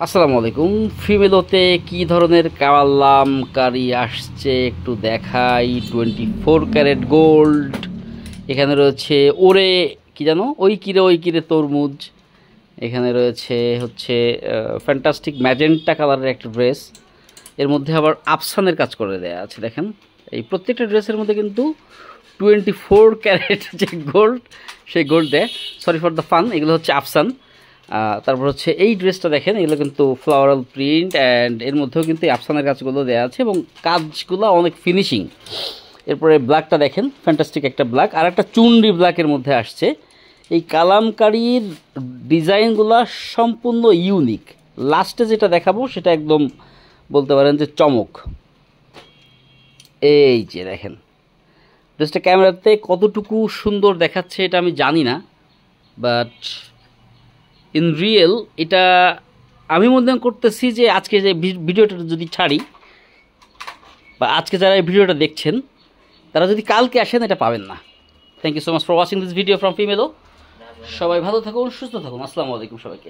আসসালামু আলাইকুম। ফিমেলোতে কি ধরনের কালামকারী আসছে একটু দেখাই। 24 ক্যারেট গোল্ড এখানে রয়েছে। ওরে কি জানো, ওই কিরে তরমুজ। এখানে রয়েছে হচ্ছে ফ্যান্টাস্টিক ম্যাজেন্টা কালারের একটা ড্রেস, এর মধ্যে আবার আফসানের কাজ করে দেয়া আছে। দেখেন এই প্রত্যেকটা ড্রেসের মধ্যে কিন্তু 24 ক্যারেট যে গোল্ড, সেই গোল্ড দেয়। সরি ফর দ্য ফান, এগুলো হচ্ছে আফসান। তারপর হচ্ছে এই ড্রেসটা দেখেন, এগুলো কিন্তু ফ্লাওয়ারাল প্রিন্ট অ্যান্ড এর মধ্যেও কিন্তু আফসানের কাজগুলো দেওয়া আছে এবং কাজগুলো অনেক ফিনিশিং। এরপরে ব্ল্যাকটা দেখেন, ফ্যান্টাস্টিক একটা ব্ল্যাক, আর একটা চুনরি ব্ল্যাকের মধ্যে আসছে। এই কালামকারীর ডিজাইনগুলো সম্পূর্ণ ইউনিক। লাস্টে যেটা দেখাবো সেটা একদম বলতে পারেন যে চমক। এই যে দেখেন ড্রেসটা ক্যামেরাতে কতটুকু সুন্দর দেখাচ্ছে এটা আমি জানি না, বাট ইন রিয়েল এটা আমি মনে করতেছি যে আজকে যে ভিডিওটা যদি ছাড়ি, বা আজকে যারা এই ভিডিওটা দেখছেন তারা যদি কালকে আসেন এটা পাবেন না। Thank you so much for watching this video from Femelo. সবাই ভালো থাকুন, সুস্থ থাকুন। আসসালামু আলাইকুম সবাইকে।